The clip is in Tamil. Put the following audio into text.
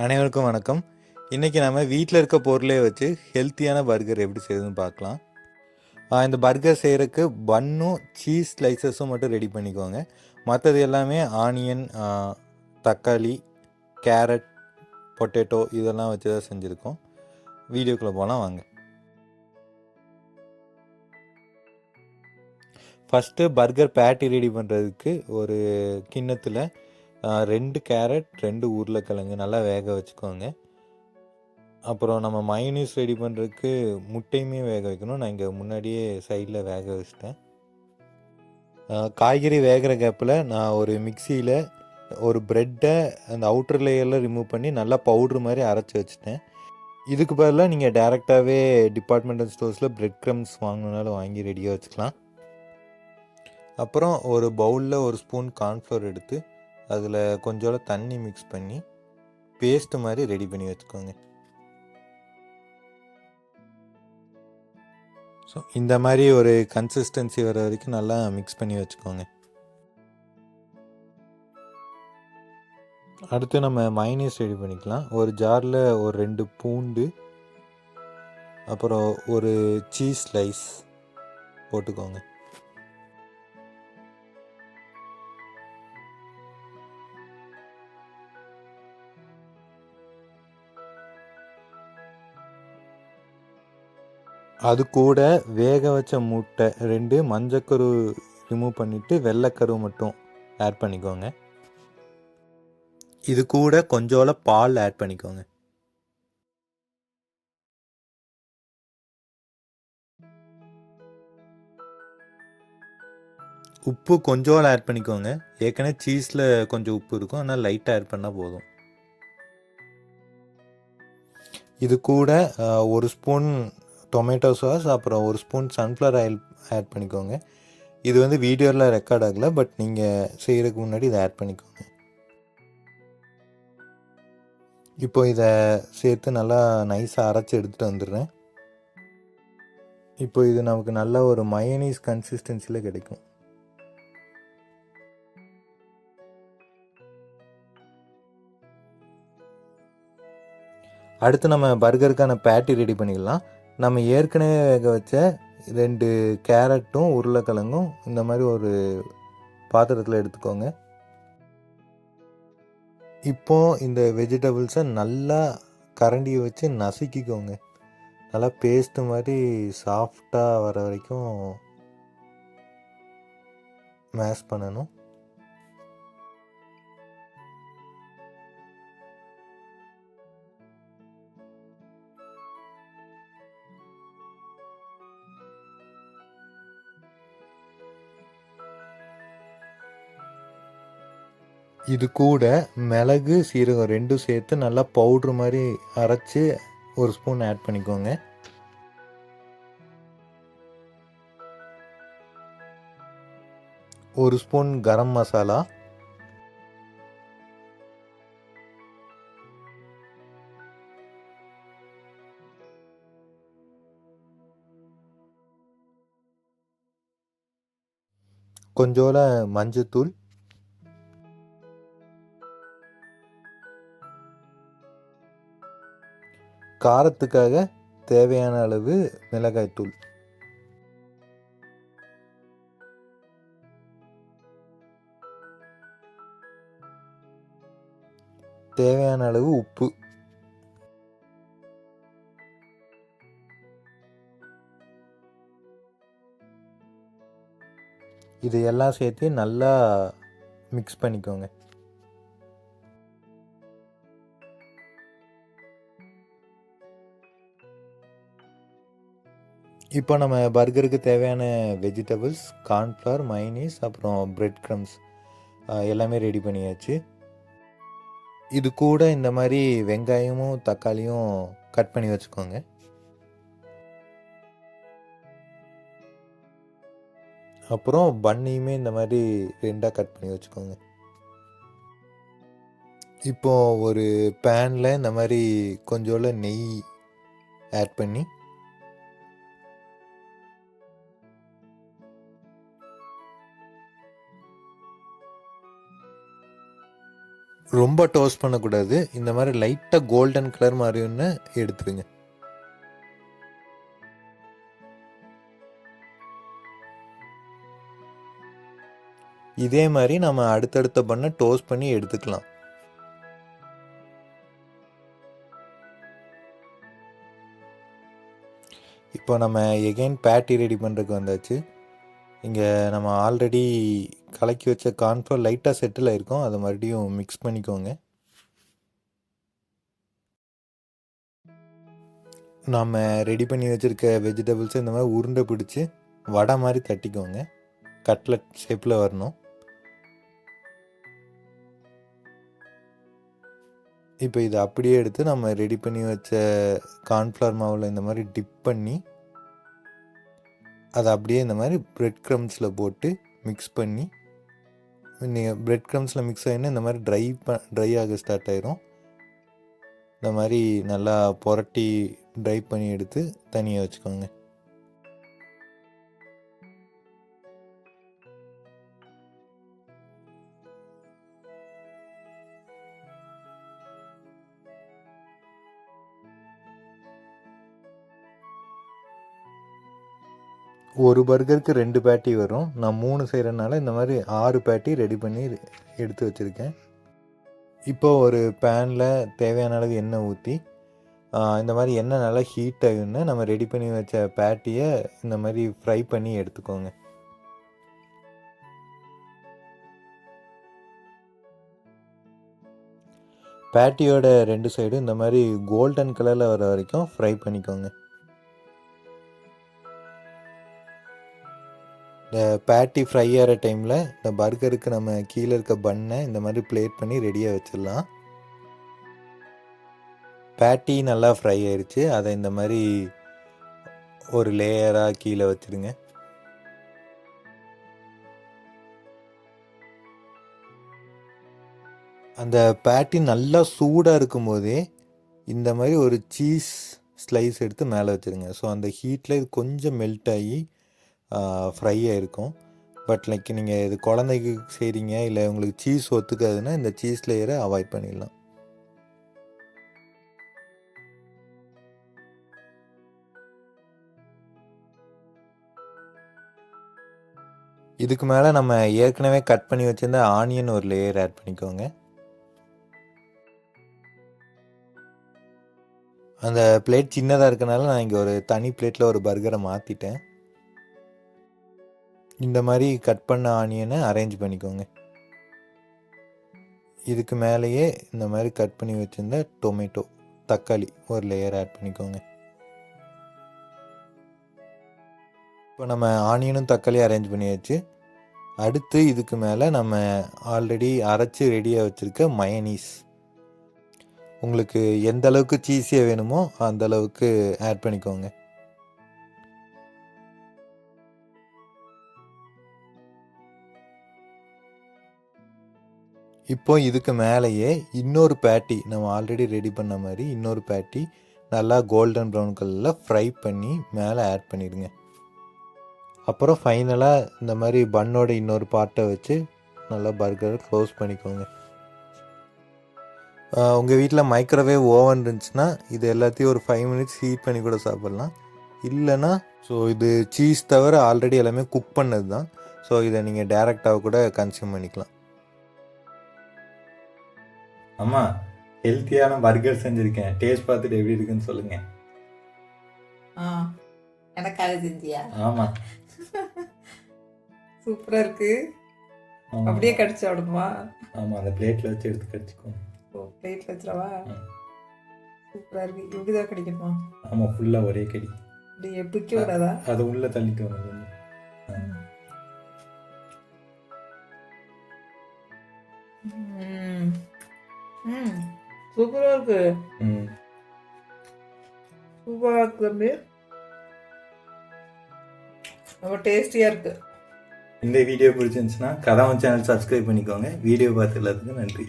அனைவருக்கும் வணக்கம். இன்றைக்கி நம்ம வீட்டில் இருக்க பொருளே வச்சு ஹெல்த்தியான பர்கர் எப்படி செய்யுதுன்னு பார்க்கலாம். இந்த பர்கர் செய்கிறதுக்கு பன்னும் சீஸ் ஸ்லைசஸும் மட்டும் ரெடி பண்ணிக்கோங்க. மற்றது எல்லாமே ஆனியன், தக்காளி, கேரட், பொட்டேட்டோ இதெல்லாம் வச்சு தான் செஞ்சுருக்கோம். வீடியோக்குள்ளே போகலாம் வாங்க. ஃபஸ்ட்டு பர்கர் பேட்டி ரெடி பண்ணுறதுக்கு ஒரு கிண்ணத்தில் 2 கேரட், 2 உருளைக்கிழங்கு நல்லா வேக வச்சுக்கோங்க. அப்புறம் நம்ம மயோனீஸ் ரெடி பண்ணுறதுக்கு முட்டையுமே வேக வைக்கணும். நான் இங்கே முன்னாடியே சைடில் வேக வச்சிட்டேன். காய்கறி வேகிற கேப்பில் நான் ஒரு மிக்சியில் ஒரு ப்ரெட்டை அந்த அவுட்டர் லேயரில் ரிமூவ் பண்ணி நல்லா பவுட்ரு மாதிரி அரைச்சி வச்சுட்டேன். இதுக்கு பதிலாக நீங்கள் டேரெக்டாகவே டிபார்ட்மெண்டல் ஸ்டோர்ஸில் ப்ரெட் க்ரம்ஸ் வாங்கினாலும் வாங்கி ரெடியாக வச்சுக்கலாம். அப்புறம் ஒரு பவுலில் ஒரு ஸ்பூன் கார்ன்ஃப்ளவர் எடுத்து அதில் கொஞ்சோட தண்ணி மிக்ஸ் பண்ணி பேஸ்ட்டு மாதிரி ரெடி பண்ணி வச்சுக்கோங்க. ஸோ இந்த மாதிரி ஒரு கன்சிஸ்டன்சி வர வரைக்கும் நல்லா மிக்ஸ் பண்ணி வச்சுக்கோங்க. அடுத்து நம்ம மைனீஸ் ரெடி பண்ணிக்கலாம். ஒரு ஜாரில் ஒரு 2 பூண்டு, அப்புறம் ஒரு சீஸ் ஸ்லைஸ் போட்டுக்கோங்க. அது கூட வேக வச்ச முட்டை 2, மஞ்சக்கரு ரிமூவ் பண்ணிவிட்டு வெள்ளைக்கரு மட்டும் ஆட் பண்ணிக்கோங்க. இது கூட கொஞ்சோல பால் ஆட் பண்ணிக்கோங்க. உப்பு கொஞ்சோல ஆட் பண்ணிக்கோங்க. ஏற்கனவே சீஸில் கொஞ்சம் உப்பு இருக்கும், ஆனால் லைட்டாக ஆட் பண்ணால் போதும். இது கூட ஒரு ஸ்பூன் டொமேட்டோ சாஸ், அப்புறம் ஒரு ஸ்பூன் சன்ஃப்ளவர் ஆயில் ஆட் பண்ணிக்கோங்க. இது வந்து வீடியோவில் ரெக்கார்ட் ஆகலை, பட் நீங்கள் செய்கிறதுக்கு முன்னாடி இதை ஆட் பண்ணிக்கோங்க. இப்போ இதை சேர்த்து நல்லா நைஸாக அரைச்சி எடுத்துகிட்டு வந்துடுறேன். இப்போ இது நமக்கு நல்ல ஒரு மயோனீஸ் கன்சிஸ்டன்சியில் கிடைக்கும். அடுத்து நம்ம பர்கருக்கான பேட்டி ரெடி பண்ணிக்கலாம். நம்ம ஏற்கனவே வேக வச்ச 2 கேரட்டும் உருளைக்கிழங்கும் இந்த மாதிரி ஒரு பாத்திரத்தில் எடுத்துக்கோங்க. இப்போது இந்த வெஜிடபிள்ஸை நல்லா கரண்டியை வச்சு நசுக்கிக்கோங்க. நல்லா பேஸ்ட்டு மாதிரி சாஃப்டாக வர வரைக்கும் மேஷ் பண்ணணும். இது கூட மிளகு, சீரகம் 2 சேர்த்து நல்லா பவுட்ரு மாதிரி அரைச்சி ஒரு ஸ்பூன் ஆட் பண்ணிக்கோங்க. ஒரு ஸ்பூன் கரம் மசாலா, கொஞ்சோல மஞ்சத்தூள், காரத்துக்காக தேவையான அளவு மிளகாய்த்தூள், தேவையான அளவு உப்பு. இது எல்லாம் சேர்த்து நல்லா மிக்ஸ் பண்ணிக்கோங்க. இப்போ நம்ம பர்கருக்கு தேவையான வெஜிடபிள்ஸ், கார்ன்ஃப்ளவர், மைனீஸ், அப்புறம் ப்ரெட் க்ரம்ஸ் எல்லாமே ரெடி பண்ணியாச்சு. இது கூட இந்த மாதிரி வெங்காயமும் தக்காளியும் கட் பண்ணி வச்சுக்கோங்க. அப்புறம் பன்னையுமே இந்த மாதிரி 2ஆக கட் பண்ணி வச்சுக்கோங்க. இப்போது ஒரு பேனில் இந்த மாதிரி கொஞ்சோல நெய் ஆட் பண்ணி ரொம்ப டோஸ்ட் பண்ணக்கூடாது. இந்த மாதிரி லைட்டாக கோல்டன் கலர் மாதிரி ஒன்று எடுத்துருங்க. இதே மாதிரி நம்ம அடுத்தடுத்த பண்ண டோஸ்ட் பண்ணி எடுத்துக்கலாம். இப்போ நம்ம எகெயின் பேட்டி ரெடி பண்ணுறதுக்கு வந்தாச்சு. இங்கே நம்ம ஆல்ரெடி கலக்கி வச்ச கார்ன்ஃப்ளவர் லைட்டாக செட்டில் ஆகிருக்கும், அதை மறுபடியும் மிக்ஸ் பண்ணிக்கோங்க. நாம் ரெடி பண்ணி வச்சுருக்க வெஜிடபிள்ஸை இந்த மாதிரி உருண்டை பிடிச்சி வடை மாதிரி தட்டிக்கோங்க. கட்லட் ஷேப்பில் வரணும். இப்போ இதை அப்படியே எடுத்து நம்ம ரெடி பண்ணி வச்ச கார்ன்ஃப்ளவர் மாவில் இந்த மாதிரி டிப் பண்ணி அதை அப்படியே இந்த மாதிரி ப்ரெட் க்ரம்ஸில் போட்டு மிக்ஸ் பண்ணி, நீங்கள் ப்ரெட் க்ரம்ஸில் மிக்ஸ் ஆகினா இந்த மாதிரி ட்ரை ஆக ஸ்டார்ட் ஆயிரும். இந்த மாதிரி நல்லா புரட்டி ட்ரை பண்ணி எடுத்து தனியாக வச்சுக்கோங்க. ஒரு பர்கருக்கு 2 பேட்டி வரும். நான் 3 செய்கிறனால இந்த மாதிரி 6 பேட்டி ரெடி பண்ணி எடுத்து வச்சுருக்கேன். இப்போ ஒரு பேனில் தேவையான அளவு எண்ணெய் ஊற்றி இந்த மாதிரி எண்ணெய் நல்லா ஹீட் ஆகுன்னு நம்ம ரெடி பண்ணி வச்ச பேட்டியை இந்த மாதிரி ஃப்ரை பண்ணி எடுத்துக்கோங்க. பேட்டியோட 2 சைடும் இந்த மாதிரி கோல்டன் கலரில் வர வரைக்கும் ஃப்ரை பண்ணிக்கோங்க. இந்த பேட்டி ஃப்ரை ஆகிற டைமில் இந்த பர்கருக்கு நம்ம கீழே இருக்க பண்ணை இந்த மாதிரி பிளேட் பண்ணி ரெடியாக வச்சிடலாம். பேட்டி நல்லா ஃப்ரை ஆயிடுச்சு. அதை இந்த மாதிரி ஒரு லேயராக கீழே வச்சுருங்க. அந்த பேட்டி நல்லா சூடாக இருக்கும் போதே இந்த மாதிரி ஒரு சீஸ் ஸ்லைஸ் எடுத்து மேலே வச்சுருங்க. ஸோ அந்த ஹீட்டில் இது கொஞ்சம் மெல்ட் ஆகி ஃப்ரை ஆகிருக்கும். பட் லைக் நீங்கள் இது குழந்தைக்கு செய்கிறீங்க, இல்லை உங்களுக்கு சீஸ் ஒத்துக்காதுன்னா இந்த சீஸ் லேயரை அவாய்ட் பண்ணிடலாம். இதுக்கு மேலே நம்ம ஏற்கனவே கட் பண்ணி வச்சுருந்த ஆனியன் ஒரு லேயர் ஆட் பண்ணிக்கோங்க. அந்த பிளேட் சின்னதாக இருக்கனால நான் இங்கே ஒரு தனி பிளேட்டில் ஒரு பர்கரை மாற்றிட்டேன். இந்த மாதிரி கட் பண்ண ஆனியனை அரேஞ்ச் பண்ணிக்கோங்க. இதுக்கு மேலேயே இந்த மாதிரி கட் பண்ணி வச்சுருந்த டொமேட்டோ தக்காளி ஒரு லேயர் ஆட் பண்ணிக்கோங்க. இப்போ நம்ம ஆனியனும் தக்காளியும் அரேஞ்ச் பண்ணியாச்சு. அடுத்து இதுக்கு மேலே நம்ம ஆல்ரெடி அரைச்சி ரெடியாக வச்சுருக்க மயனீஸ், உங்களுக்கு எந்த அளவுக்கு சீஸியாக வேணுமோ அந்த அளவுக்கு ஆட் பண்ணிக்கோங்க. இப்போ இதுக்கு மேலேயே இன்னொரு பேட்டி நம்ம ஆல்ரெடி ரெடி பண்ண மாதிரி இன்னொரு பேட்டி நல்லா கோல்டன் ப்ரௌன் கலரில் ஃப்ரை பண்ணி மேலே ஆட் பண்ணிடுங்க. அப்புறம் ஃபைனலாக இந்த மாதிரி பன்னோட இன்னொரு பார்ட்டை வச்சு நல்லா பர்கரை க்ளோஸ் பண்ணிக்கோங்க. உங்கள் வீட்டில் மைக்ரோவேவ் ஓவன் இருந்துச்சுன்னா இது எல்லாத்தையும் ஒரு 5 மினிட்ஸ் ஹீட் பண்ணி கூட சாப்பிட்லாம். இல்லைன்னா ஸோ இது சீஸ் தவிர ஆல்ரெடி எல்லாமே குக் பண்ணது தான். ஸோ இதை நீங்கள் டேரெக்டாக கூட கன்சியூம் பண்ணிக்கலாம். அம்மா, ஹெல்த்தியான பர்கர் செஞ்சுருக்கேன், டேஸ்ட் பார்த்துட்டு எப்படி இருக்குன்னு சொல்லுங்கள். எனக்காக செஞ்சியா? ஆமாம், சூப்பராக இருக்கு. அப்படியே கடிச்சு விடுமா? ஆமாம், அந்த பிளேட்டில் வச்சு எடுத்து கடிச்சிக்கோங்க. ஓ, பிளேட்டில் வச்சுருவா? சூப்பராக இருக்கு. இப்படி தான் கடிக்கணுமா? ஆமாம், ஃபுல்லாக ஒரே கடி. இப்படி பிடிக்க விடாதா? அதை உள்ளே தள்ளிக்கோங்க. சூப்பராக இருக்கு. சூப்பராக இருக்கு தம்பி. ரொம்ப டேஸ்டியாக இருக்கு. இந்த வீடியோ பிடிச்சிருந்துச்சுன்னா கதவம் சேனல் சப்ஸ்கிரைப் பண்ணிக்கோங்க. வீடியோ பார்த்து எல்லாத்துக்கும் நன்றி.